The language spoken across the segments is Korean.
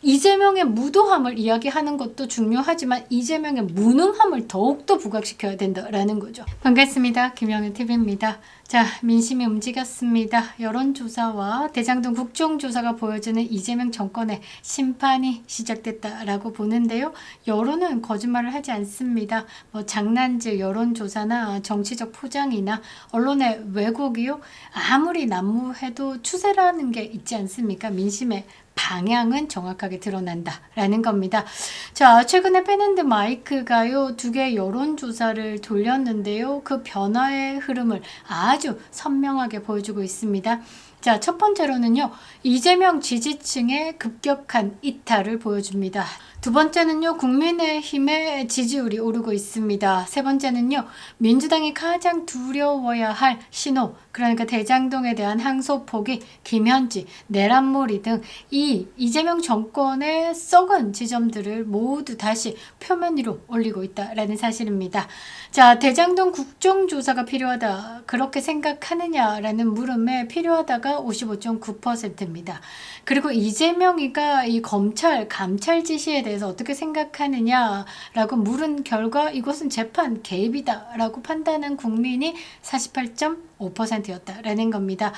이재명의 무도함을 이야기하는 것도 중요하지만 이재명의 무능함을 더욱더 부각시켜야 된다라는 거죠. 반갑습니다. 김영은TV입니다. 자, 민심이 움직였습니다. 여론조사와 대장동 국정조사가 보여주는 이재명 정권의 심판이 시작됐다라고 보는데요. 여론은 거짓말을 하지 않습니다. 뭐 장난질 여론조사나 정치적 포장이나 언론의 왜곡이요. 아무리 난무해도 추세라는 게 있지 않습니까? 민심의 방향은 정확하게 드러난다라는 겁니다. 자, 최근에 펜앤드 마이크가요, 2개 여론조사를 돌렸는데요. 그 변화의 흐름을 아주 선명하게 보여주고 있습니다. 자, 첫 번째로는요, 이재명 지지층의 급격한 이탈을 보여줍니다. 두 번째는요, 국민의힘의 지지율이 오르고 있습니다. 세 번째는요, 민주당이 가장 두려워야 할 신호, 그러니까 대장동에 대한 항소포기, 김현지, 내란몰이 등 이 이재명 정권의 썩은 지점들을 모두 다시 표면 위로 올리고 있다라는 사실입니다. 자, 대장동 국정조사가 필요하다, 그렇게 생각하느냐라는 물음에 필요하다가 55.9%입니다. 그리고 이재명이가 이 검찰, 감찰 지시에 대해서 어떻게 생각하느냐라고 물은 결과 이것은 재판 개입이다라고 판단한 국민이 48.5%였다라는 겁니다.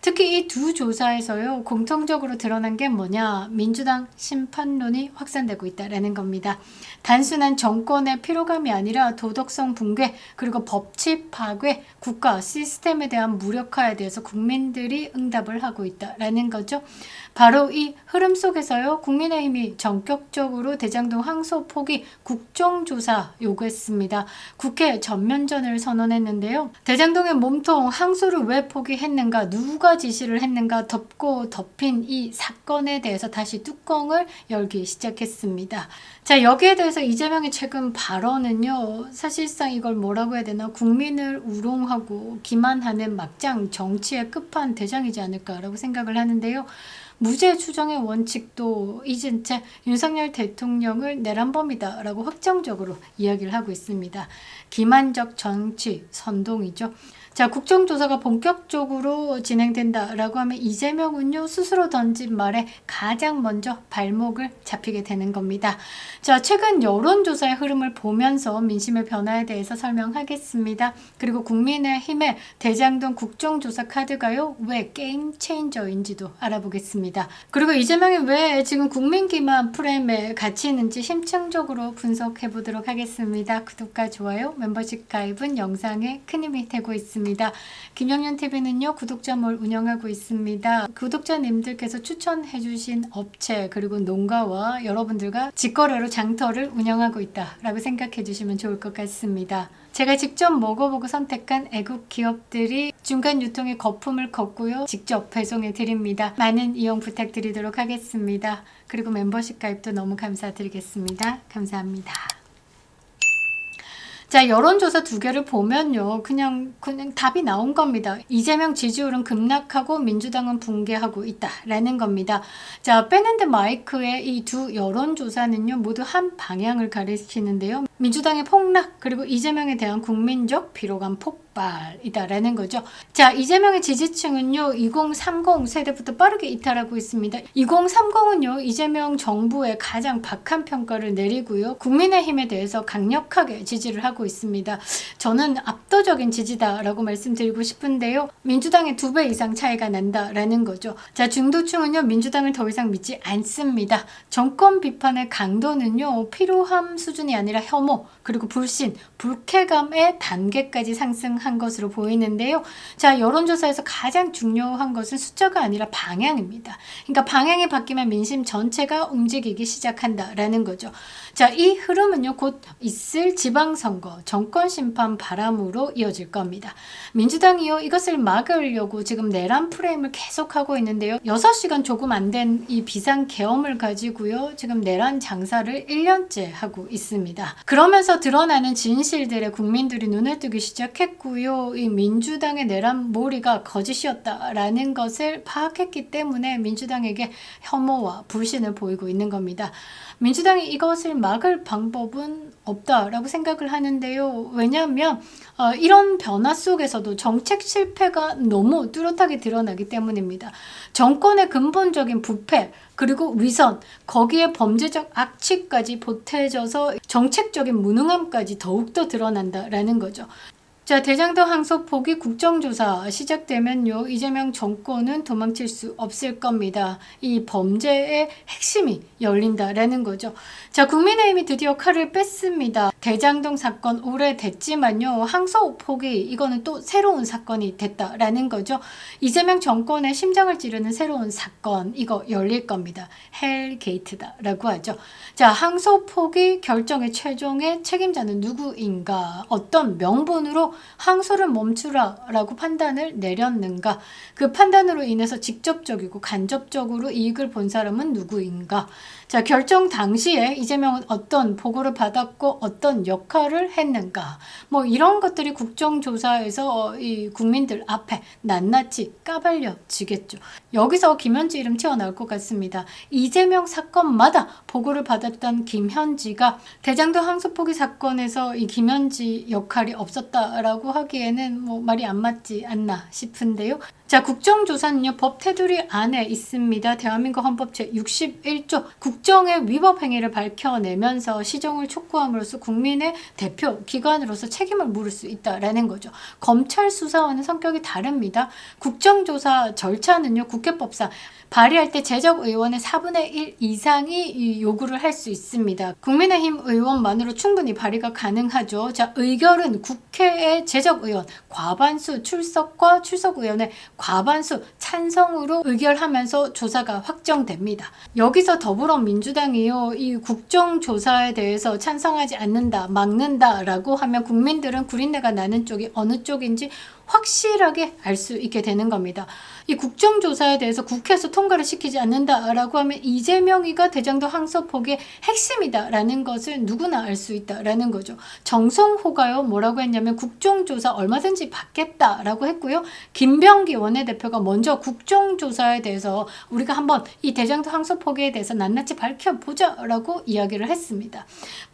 특히 이 두 조사에서요, 공통적으로 드러난 게 뭐냐, 민주당 심판론이 확산되고 있다라는 겁니다. 단순한 정권의 피로감이 아니라 도덕성 붕괴, 그리고 법치 파괴, 국가 시스템에 대한 무력화에 대해서 국민들이 응답을 하고 있다라는 거죠. 바로 이 흐름 속에서요, 국민의힘이 전격적으로 대장동 항소 포기 국정조사 요구했습니다. 국회 전면전을 선언했는데요. 대장동의 몸통 항소를 왜 포기했는가, 누가 지시를 했는가 덮고 덮인 이 사건에 대해서 다시 뚜껑을 열기 시작했습니다. 자, 여기에 대해서 이재명의 최근 발언은요, 사실상 이걸 뭐라고 해야 되나, 국민을 우롱하고 기만하는 막장 정치의 끝판대장이지 않을까라고 생각을 하는데요. 무죄 추정의 원칙도 잊은 채 윤석열 대통령을 내란범이다라고 확정적으로 이야기를 하고 있습니다. 기만적 정치 선동이죠. 자, 국정조사가 본격적으로 진행된다라고 하면 이재명은요, 스스로 던진 말에 가장 먼저 발목을 잡히게 되는 겁니다. 자, 최근 여론조사의 흐름을 보면서 민심의 변화에 대해서 설명하겠습니다. 그리고 국민의힘의 대장동 국정조사 카드가요, 왜 게임 체인저인지도 알아보겠습니다. 그리고 이재명이 왜 지금 국민 기만 프레임에 갇히는지 심층적으로 분석해 보도록 하겠습니다. 구독과 좋아요, 멤버십 가입은 영상에 큰 힘이 되고 있습니다. 김영윤TV는요, 구독자몰 운영하고 있습니다. 구독자님들께서 추천해주신 업체, 그리고 농가와 여러분들과 직거래로 장터를 운영하고 있다라고 생각해 주시면 좋을 것 같습니다. 제가 직접 먹어보고 선택한 애국 기업들이 중간 유통의 거품을 걷고요, 직접 배송해 드립니다. 많은 이용 부탁드리도록 하겠습니다. 그리고 멤버십 가입도 너무 감사드리겠습니다. 감사합니다. 자, 여론조사 2개를 보면요, 그냥 답이 나온 겁니다. 이재명 지지율은 급락하고 민주당은 붕괴하고 있다라는 겁니다. 자, 펜앤드 마이크의 이 두 여론조사는요, 모두 한 방향을 가리키는데요. 민주당의 폭락, 그리고 이재명에 대한 국민적 피로감 폭발이다라는 거죠. 자, 이재명의 지지층은요, 2030 세대부터 빠르게 이탈하고 있습니다. 2030은요, 이재명 정부의 가장 박한 평가를 내리고요, 국민의힘에 대해서 강력하게 지지를 하고 있습니다. 저는 압도적인 지지다라고 말씀드리고 싶은데요, 민주당의 2배 이상 차이가 난다라는 거죠. 자, 중도층은요, 민주당을 더 이상 믿지 않습니다. 정권 비판의 강도는요, 피로함 수준이 아니라 혐오, 그리고 불신, 불쾌감의 단계까지 상승한 것으로 보이는데요. 자, 여론조사에서 가장 중요한 것은 숫자가 아니라 방향입니다. 그러니까 방향이 바뀌면 민심 전체가 움직이기 시작한다라는 거죠. 자, 이 흐름은요, 곧 있을 지방선거, 정권 심판 바람으로 이어질 겁니다. 민주당이요, 이것을 막으려고 지금 내란 프레임을 계속하고 있는데요. 6시간 조금 안 된 이 비상계엄을 가지고요, 지금 내란 장사를 1년째 하고 있습니다. 그러면서 드러나는 진실들에 국민들이 눈을 뜨기 시작했고, 이후요, 이 민주당의 내란 몰이가 거짓이었다라는 것을 파악했기 때문에 민주당에게 혐오와 불신을 보이고 있는 겁니다. 민주당이 이것을 막을 방법은 없다라고 생각을 하는데요. 왜냐하면 이런 변화 속에서도 정책 실패가 너무 뚜렷하게 드러나기 때문입니다. 정권의 근본적인 부패, 그리고 위선, 거기에 범죄적 악취까지 보태져서 정책적인 무능함까지 더욱더 드러난다라는 거죠. 자, 대장동 항소포기 국정조사 시작되면요, 이재명 정권은 도망칠 수 없을 겁니다. 이 범죄의 핵심이 열린다라는 거죠. 자, 국민의힘이 드디어 칼을 뺐습니다. 대장동 사건 오래됐지만요, 항소포기 이거는 또 새로운 사건이 됐다라는 거죠. 이재명 정권의 심장을 찌르는 새로운 사건, 이거 열릴 겁니다. 헬게이트다라고 하죠. 자, 항소포기 결정의 최종의 책임자는 누구인가? 어떤 명분으로 항소를 멈추라라고 판단을 내렸는가? 그 판단으로 인해서 직접적이고 간접적으로 이익을 본 사람은 누구인가? 자, 결정 당시에 이재명은 어떤 보고를 받았고 어떤 역할을 했는가? 뭐 이런 것들이 국정조사에서 이 국민들 앞에 낱낱이 까발려지겠죠. 여기서 김현지 이름 튀어나올 것 같습니다. 이재명 사건마다 보고를 받았던 김현지가 대장동 항소포기 사건에서 이 김현지 역할이 없었다라고 하기에는 뭐 말이 안 맞지 않나 싶은데요. 자, 국정조사는요, 법 테두리 안에 있습니다. 대한민국 헌법 제61조 국정의 위법 행위를 밝혀내면서 시정을 촉구함으로써 국민의 대표 기관으로서 책임을 물을 수 있다라는 거죠. 검찰 수사와는 성격이 다릅니다. 국정조사 절차는요, 국회법상 발의할 때 재적 의원의 4분의 1 이상이 요구를 할 수 있습니다. 국민의힘 의원만으로 충분히 발의가 가능하죠. 자, 의결은 국회의 재적 의원 과반수 출석과 출석 의원의 과반수 찬성으로 의결하면서 조사가 확정됩니다. 여기서 더불어민주당이요, 이 국정조사에 대해서 찬성하지 않는다, 막는다라고 하면 국민들은 구린내가 나는 쪽이 어느 쪽인지 확실하게 알 수 있게 되는 겁니다. 이 국정조사에 대해서 국회에서 통과를 시키지 않는다라고 하면 이재명이가 대장동 항소포기의 핵심이다라는 것을 누구나 알 수 있다라는 거죠. 정성호가요, 뭐라고 했냐면 국정조사 얼마든지 받겠다라고 했고요. 김병기 원내대표가 먼저 국정조사에 대해서 우리가 한번 이 대장동 항소포기에 대해서 낱낱이 밝혀보자라고 이야기를 했습니다.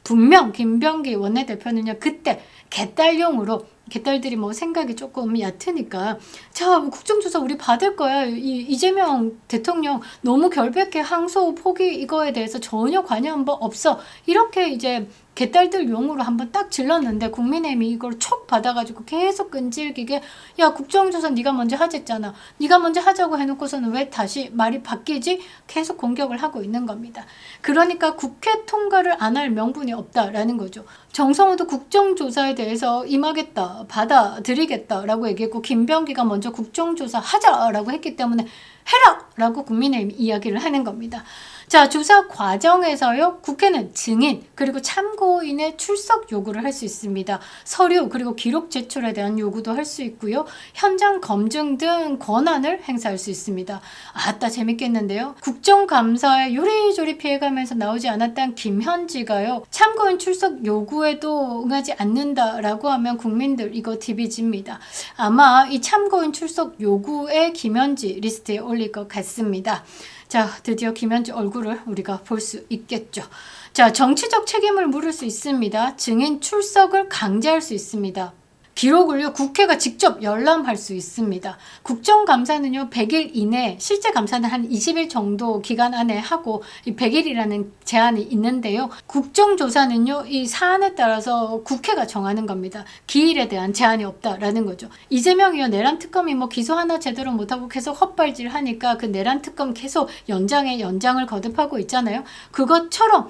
분명 김병기 원내대표는요, 그때 개딸용으로, 개딸들이 뭐 생각이 조금 얕으니까, 자, 국정조사 우리 받을 거야. 이재명 대통령 너무 결백해, 항소 포기 이거에 대해서 전혀 관여한 바 없어. 이렇게 이제 개딸들 용으로 한번 딱 질렀는데 국민의힘이 이걸 촉 받아가지고 계속 끈질기게, 야, 국정조사 네가 먼저 하랬잖아. 네가 먼저 하자고 해놓고서는 왜 다시 말이 바뀌지? 계속 공격을 하고 있는 겁니다. 그러니까 국회 통과를 안 할 명분이 없다라는 거죠. 정성호도 국정조사에 대해서 임하겠다, 받아들이겠다라고 얘기했고, 김병기가 먼저 국정조사 하자라고 했기 때문에 해라! 라고 국민의힘이 이야기를 하는 겁니다. 자, 조사 과정에서요, 국회는 증인 그리고 참고인의 출석 요구를 할 수 있습니다. 서류 그리고 기록 제출에 대한 요구도 할 수 있고요. 현장 검증 등 권한을 행사할 수 있습니다. 아따, 재밌겠는데요. 국정감사에 요리조리 피해가면서 나오지 않았던 김현지가요, 참고인 출석 요구에도 응하지 않는다라고 하면 국민들 이거 디비집니다. 아마 이 참고인 출석 요구에 김현지 리스트에 올릴 것 같습니다. 자, 드디어 김현지 얼굴을 우리가 볼 수 있겠죠. 자, 정치적 책임을 물을 수 있습니다. 증인 출석을 강제할 수 있습니다. 기록을요, 국회가 직접 열람할 수 있습니다. 국정감사는요, 100일 이내, 실제 감사는 한 20일 정도 기간 안에 하고, 이 100일이라는 제한이 있는데요. 국정조사는요, 이 사안에 따라서 국회가 정하는 겁니다. 기일에 대한 제한이 없다라는 거죠. 이재명이요, 내란 특검이 뭐 기소 하나 제대로 못하고 계속 헛발질 하니까 그 내란 특검 계속 연장을 거듭하고 있잖아요. 그것처럼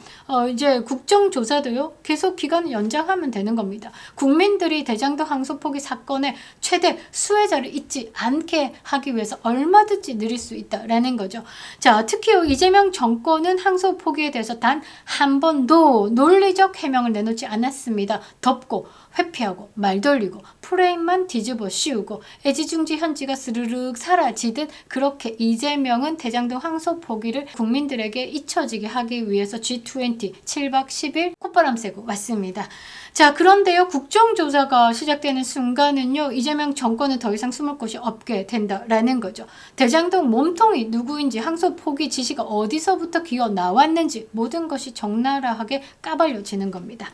이제 국정조사도요, 계속 기간을 연장하면 되는 겁니다. 국민들이 대장동 항소포기 사건의 최대 수혜자를 잊지 않게 하기 위해서 얼마든지 늘릴 수 있다라는 거죠. 자, 특히 이재명 정권은 항소포기에 대해서 단 한 번도 논리적 해명을 내놓지 않았습니다. 덮고 회피하고 말 돌리고 프레임만 뒤집어 씌우고 애지중지 현지가 스르륵 사라지듯, 그렇게 이재명은 대장동 항소포기를 국민들에게 잊혀지게 하기 위해서 G20 7박 10일 콧바람 쐬고 왔습니다. 자, 그런데요, 국정조사가 시작되는 순간은요, 이재명 정권은 더 이상 숨을 곳이 없게 된다라는 거죠. 대장동 몸통이 누구인지, 항소 포기 지시가 어디서부터 기어 나왔는지 모든 것이 적나라하게 까발려지는 겁니다.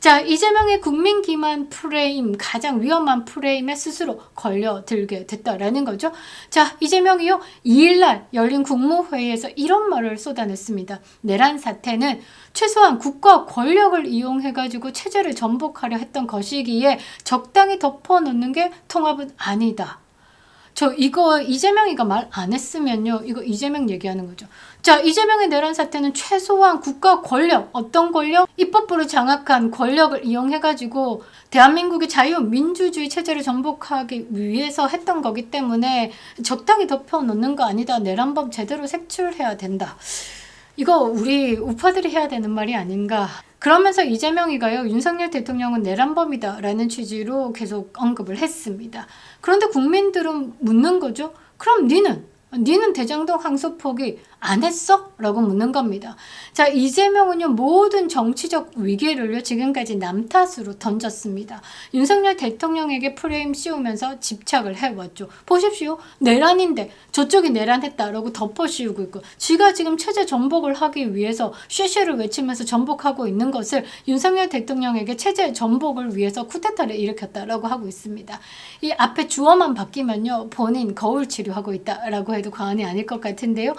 자, 이재명의 국민 기만 프레임, 가장 위험한 프레임에 스스로 걸려들게 됐다라는 거죠. 자, 이재명이요, 2일날 열린 국무회의에서 이런 말을 쏟아냈습니다. 내란 사태는 최소한 국가 권력을 이용해가지고 체제를 전복하려 했던 것이기에 적당히 덮어놓는 게 통합은 아니다. 저 이거 이재명이가 말 안 했으면요, 이거 이재명 얘기하는 거죠. 자, 이재명의 내란 사태는 최소한 국가 권력, 어떤 권력? 입법부를 장악한 권력을 이용해가지고 대한민국의 자유민주주의 체제를 전복하기 위해서 했던 거기 때문에 적당히 덮어놓는 거 아니다. 내란법 제대로 색출해야 된다. 이거 우리 우파들이 해야 되는 말이 아닌가. 그러면서 이재명이가요, 윤석열 대통령은 내란범이다 라는 취지로 계속 언급을 했습니다. 그런데 국민들은 묻는 거죠. 그럼 니는 대장동 항소 포기 안 했어? 라고 묻는 겁니다. 자, 이재명은요, 모든 정치적 위기를요, 지금까지 남 탓으로 던졌습니다. 윤석열 대통령에게 프레임 씌우면서 집착을 해왔죠. 보십시오. 내란인데 저쪽이 내란했다라고 덮어씌우고 있고, 쥐가 지금 체제 전복을 하기 위해서 쉐쉐를 외치면서 전복하고 있는 것을 윤석열 대통령에게 체제 전복을 위해서 쿠데타를 일으켰다라고 하고 있습니다. 이 앞에 주어만 바뀌면요, 본인 거울 치료하고 있다라고 해도 과언이 아닐 것 같은데요.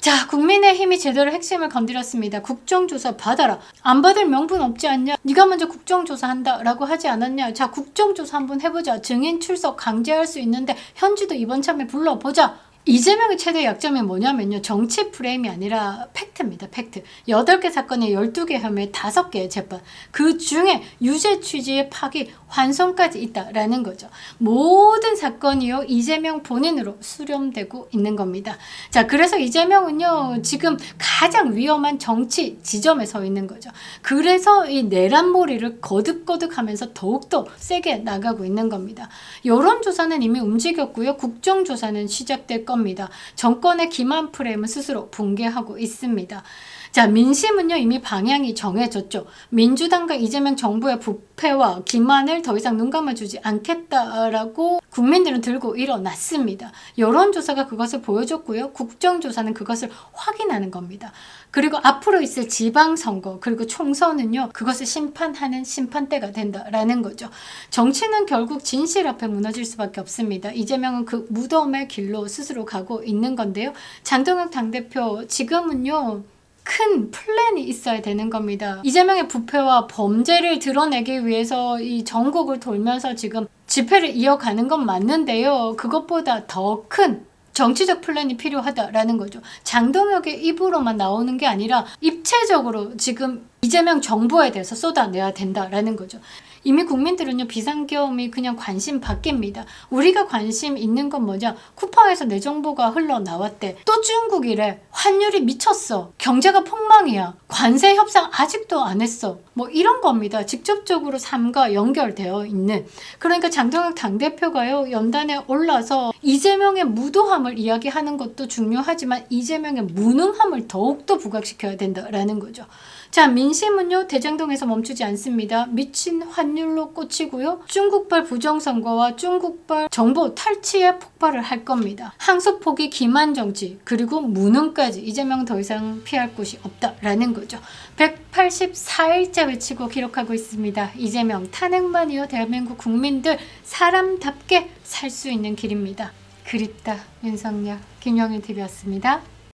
자, 국민의힘이 제대로 핵심을 건드렸습니다. 국정조사 받아라. 안 받을 명분 없지 않냐? 네가 먼저 국정조사한다 라고 하지 않았냐? 자, 국정조사 한번 해보자. 증인 출석 강제할 수 있는데 현지도 이번 참에 불러보자. 이재명의 최대 약점이 뭐냐면요, 정치 프레임이 아니라 팩트입니다. 팩트. 8개 사건에 12개 혐의에 5개의 재판, 그 중에 유죄 취지의 파기, 환송까지 있다라는 거죠. 모든 사건이요, 이재명 본인으로 수렴되고 있는 겁니다. 자, 그래서 이재명은요, 지금 가장 위험한 정치 지점에 서 있는 거죠. 그래서 이 내란몰이를 거듭거듭하면서 더욱더 세게 나가고 있는 겁니다. 여론조사는 이미 움직였고요, 국정조사는 시작될 겁니다. 정권의 기만 프레임은 스스로 붕괴하고 있습니다. 자, 민심은요, 이미 방향이 정해졌죠. 민주당과 이재명 정부의 부패와 기만을 더 이상 눈 감아주지 않겠다라고 국민들은 들고 일어났습니다. 여론조사가 그것을 보여줬고요, 국정조사는 그것을 확인하는 겁니다. 그리고 앞으로 있을 지방선거 그리고 총선은요, 그것을 심판하는 심판대가 된다라는 거죠. 정치는 결국 진실 앞에 무너질 수밖에 없습니다. 이재명은 그 무덤의 길로 스스로 가고 있는 건데요. 장동혁 당대표, 지금은요, 큰 플랜이 있어야 되는 겁니다. 이재명의 부패와 범죄를 드러내기 위해서 이 전국을 돌면서 지금 집회를 이어가는 건 맞는데요, 그것보다 더 큰 정치적 플랜이 필요하다라는 거죠. 장동혁의 입으로만 나오는 게 아니라 입체적으로 지금 이재명 정부에 대해서 쏟아내야 된다라는 거죠. 이미 국민들은요, 비상계엄이 그냥 관심 밖입니다. 우리가 관심 있는 건 뭐냐? 쿠팡에서 내 정보가 흘러나왔대. 또 중국이래. 환율이 미쳤어. 경제가 폭망이야. 관세 협상 아직도 안 했어. 뭐 이런 겁니다. 직접적으로 삶과 연결되어 있는. 그러니까 장동혁 당대표가요, 연단에 올라서 이재명의 무도함을 이야기하는 것도 중요하지만 이재명의 무능함을 더욱더 부각시켜야 된다라는 거죠. 자, 민심은요, 대장동에서 멈추지 않습니다. 미친 환율로 꽂히고요, 중국발 부정선거와 중국발 정보 탈취에 폭발을 할 겁니다. 항소 포기, 기만 정치, 그리고 무능까지 이재명 더 이상 피할 곳이 없다라는 거죠. 184일째 외치고 기록하고 있습니다. 이재명 탄핵만이요, 대한민국 국민들 사람답게 살 수 있는 길입니다. 그립다 윤석열. 김영윤 TV였습니다.